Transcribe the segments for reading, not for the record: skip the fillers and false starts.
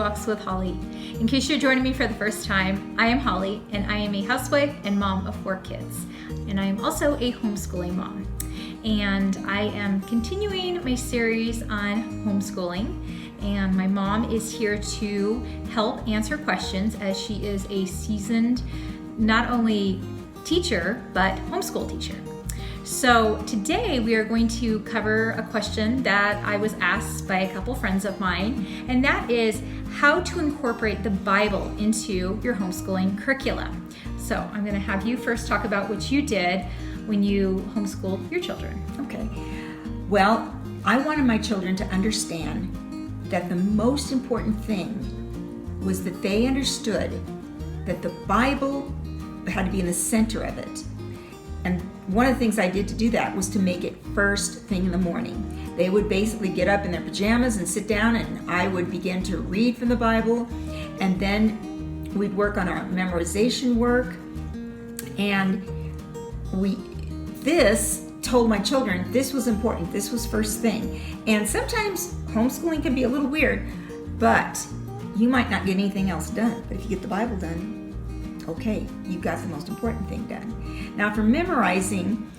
Walks with Holly. In case you're joining me for the first time, I am Holly, and I am a housewife and mom of 4 kids. And I am also a homeschooling mom. And I am continuing my series on homeschooling. And my mom is here to help answer questions, as she is a seasoned, not only teacher, but homeschool teacher. So today we are going to cover a question that I was asked by a couple friends of mine, and that is how to incorporate the Bible into your homeschooling curriculum. So I'm going to have you first talk about what you did when you homeschooled your children. Okay. Well, I wanted my children to understand that the most important thing was that they understood that the Bible had to be in the center of it. And one of the things I did to do that was to make it first thing in the morning. They would basically get up in their pajamas and sit down, and I would begin to read from the Bible, and then we'd work on our memorization work. And this told my children this was important, this was first thing. And sometimes homeschooling can be a little weird, but you might not get anything else done. But if you get the Bible done, okay, you got the most important thing done. Now for memorizing,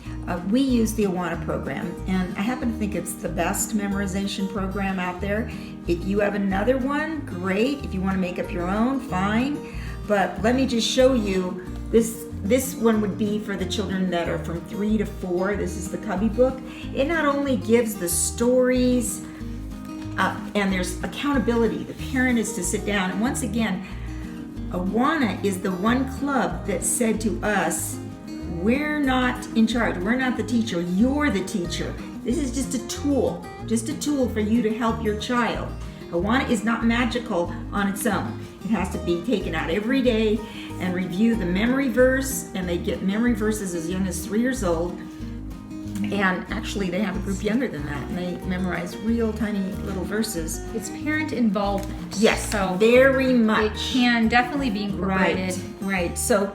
we use the AWANA program, and I happen to think it's the best memorization program out there. If you have another one, great. If you want to make up your own, fine. But let me just show you, this one would be for the children that are from 3 to 4. This is the Cubby book. It not only gives the stories, and there's accountability. The parent is to sit down, and once again, AWANA is the one club that said to us, we're not in charge, we're not the teacher, you're the teacher. This is just a tool for you to help your child. AWANA is not magical on its own. It has to be taken out every day and review the memory verse, and they get memory verses as young as 3 years old. And actually they have a group younger than that, and they memorize real tiny little verses. It's parent involvement. Yes, so very much. It can definitely be incorporated. Right. So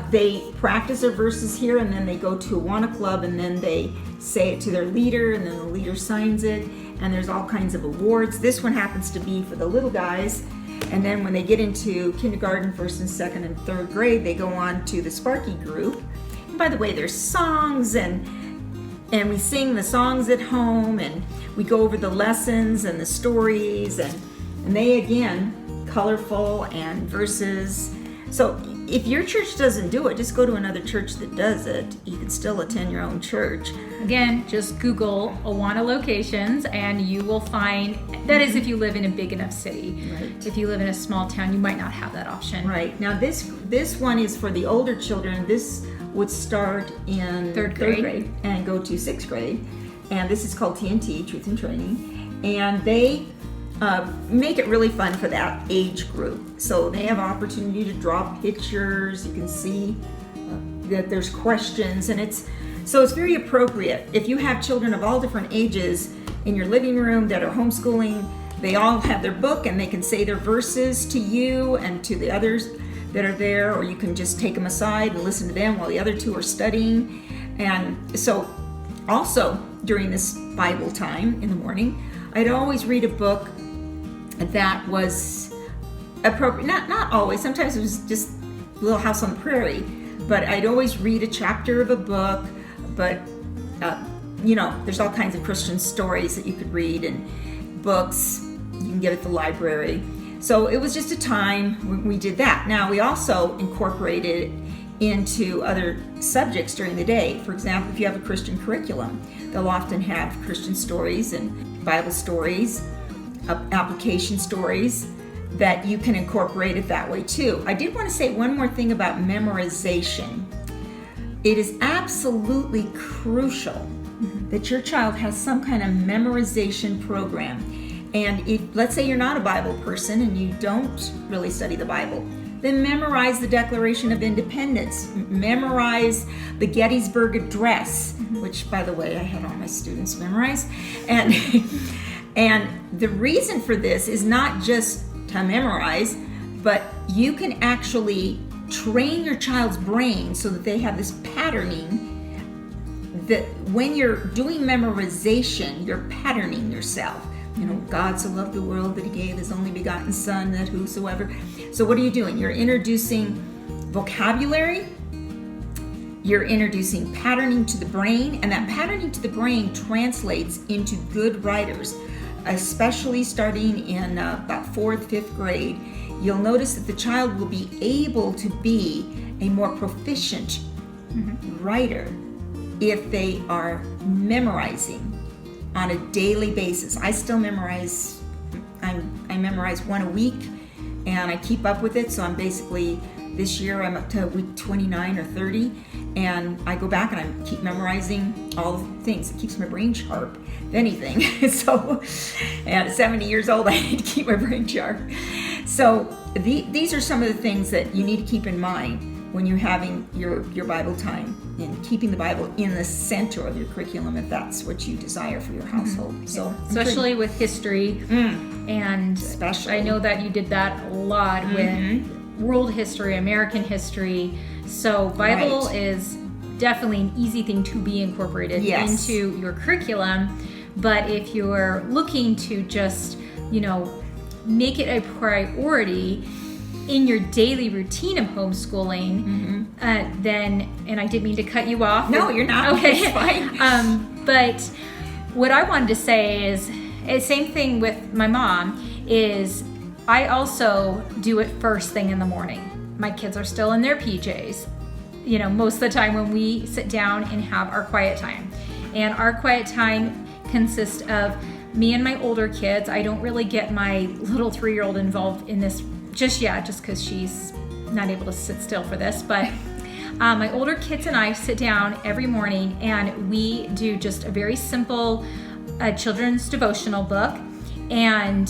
they practice their verses here, and then they go to AWANA Club, and then they say it to their leader, and then the leader signs it, and there's all kinds of awards. This one happens to be for the little guys, and then when they get into kindergarten, 1st and 2nd and 3rd grade, they go on to the Sparky group. And by the way, there's songs, and we sing the songs at home, and we go over the lessons and the stories, and they, again, colorful and verses. So if your church doesn't do it, just go to another church that does it. You can still attend your own church. Again, just Google AWANA locations and you will find, that is if you live in a big enough city. Right. If you live in a small town, you might not have that option. Right. Now this one is for the older children. This would start in 3rd grade and go to 6th grade. And this is called TNT, Truth in Training. And they make it really fun for that age group. So they have opportunity to draw pictures. You can see that there's questions, and it's very appropriate. If you have children of all different ages in your living room that are homeschooling, they all have their book, and they can say their verses to you and to the others that are there, or you can just take them aside and listen to them while the other 2 are studying. And so also during this Bible time in the morning, I'd always read a book that was appropriate. Not always. Sometimes it was just Little House on the Prairie, but I'd always read a chapter of a book. But there's all kinds of Christian stories that you could read, and books you can get at the library. So it was just a time when we did that. Now we also incorporated into other subjects during the day. For example, if you have a Christian curriculum, they'll often have Christian stories and Bible stories, application stories, that you can incorporate it that way too. I did want to say one more thing about memorization. It is absolutely crucial that your child has some kind of memorization program. And if, let's say you're not a Bible person and you don't really study the Bible, then memorize the Declaration of Independence, memorize the Gettysburg Address, which, by the way, I had all my students memorize. And the reason for this is not just to memorize, but you can actually train your child's brain so that they have this patterning, that when you're doing memorization, you're patterning yourself. You know, God so loved the world that he gave his only begotten son, that whosoever. So what are you doing? You're introducing vocabulary, you're introducing patterning to the brain, and that patterning to the brain translates into good writers, especially starting in about 4th, 5th grade. You'll notice that the child will be able to be a more proficient writer if they are memorizing on a daily basis. I still memorize, I memorize one a week, and I keep up with it. So I'm basically, this year I'm up to week 29 or 30, and I go back and I keep memorizing all the things. It keeps my brain sharp, if anything. So, and at 70 years old, I need to keep my brain sharp. So these are some of the things that you need to keep in mind when you're having your Bible time, and keeping the Bible in the center of your curriculum if that's what you desire for your household. So especially with history, and especially. I know that you did that a lot with world history, American history. So Bible is definitely an easy thing to be incorporated into your curriculum. But if you're looking to just, you know, make it a priority in your daily routine of homeschooling, then, and I didn't mean to cut you off. No, you're not. Okay. It's fine. But what I wanted to say is, same thing with my mom, is I also do it first thing in the morning. My kids are still in their PJs, you know, most of the time when we sit down and have our quiet time. And our quiet time consists of me and my older kids. I don't really get my little 3-year-old involved in this just yet, just because she's not able to sit still for this. But my older kids and I sit down every morning and we do just a very simple children's devotional book. And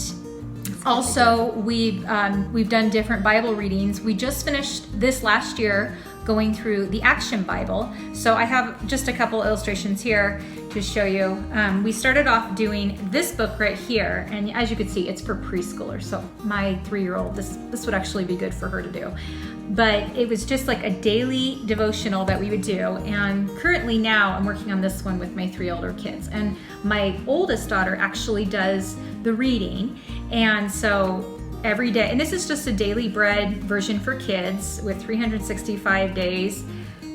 also we've done different Bible readings. We just finished this last year going through the Action Bible. So I have just a couple illustrations here to show you. We started off doing this book right here, and as you can see, it's for preschoolers. So my 3-year-old, this would actually be good for her to do. But it was just like a daily devotional that we would do. And currently now I'm working on this one with my 3 older kids. And my oldest daughter actually does the reading. And so every day, and this is just a daily bread version for kids with 365 days.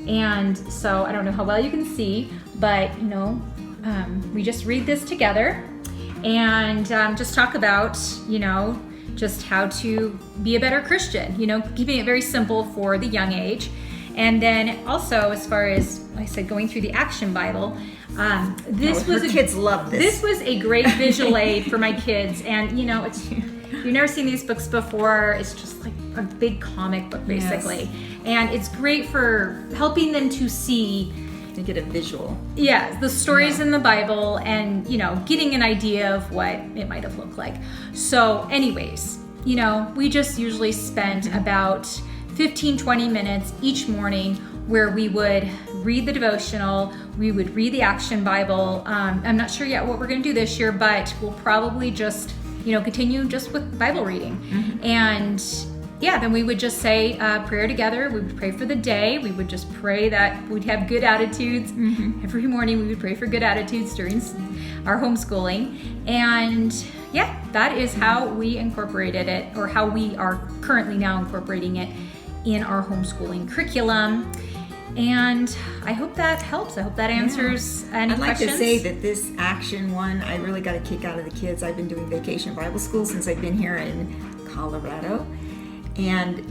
And so I don't know how well you can see, but you know, we just read this together and just talk about, you know, just how to be a better Christian, you know, keeping it very simple for the young age. And then also, as far as I said, going through the Action Bible, kids love this. This was a great visual aid for my kids. And you know, it's, you've never seen these books before. It's just like a big comic book, basically. Yes. And it's great for helping them to see, to get a visual. Yeah, the stories in the Bible, and you know, getting an idea of what it might have looked like. So anyways, you know, we just usually spent about 15-20 minutes each morning where we would read the devotional, we would read the Action Bible. I'm not sure yet what we're going to do this year, but we'll probably just, you know, continue just with Bible reading. And yeah, then we would just say prayer together. We would pray for the day. We would just pray that we'd have good attitudes. Every morning we would pray for good attitudes during our homeschooling. And yeah, that is how we incorporated it, or how we are currently now incorporating it in our homeschooling curriculum. And I hope that helps. I hope that answers any questions. I'd like to say that this Action one, I really got a kick out of the kids. I've been doing Vacation Bible School since I've been here in Colorado. And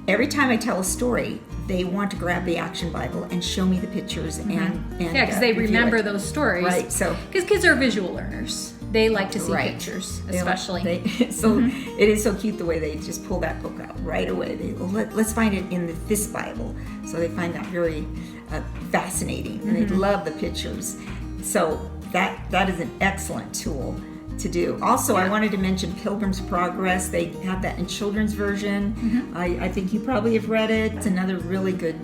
every time I tell a story, they want to grab the Action Bible and show me the pictures and yeah, because they remember those stories. Right. So because kids are visual learners, they like to see pictures, especially. It is so cute the way they just pull that book out right away. Let's find it in this Bible. So they find that very fascinating, and they love the pictures. So that is an excellent tool to do. Also, I wanted to mention Pilgrim's Progress. They have that in children's version. I think you probably have read it. It's another really good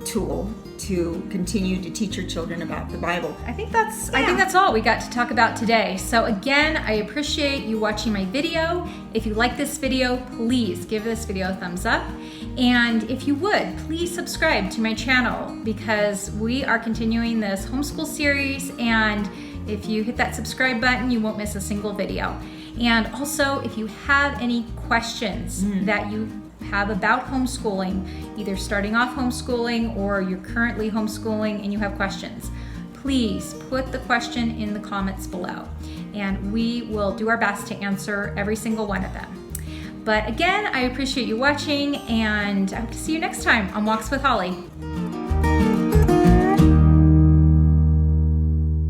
tool to continue to teach your children about the Bible. I think that's all we got to talk about today. So again, I appreciate you watching my video. If you like this video, please give this video a thumbs up. And if you would, please subscribe to my channel, because we are continuing this homeschool series, and If you hit that subscribe button, you won't miss a single video. And also, if you have any questions that you have about homeschooling, either starting off homeschooling or you're currently homeschooling and you have questions, please put the question in the comments below, and we will do our best to answer every single one of them. But again, I appreciate you watching, and I hope to see you next time on Walks with Holly.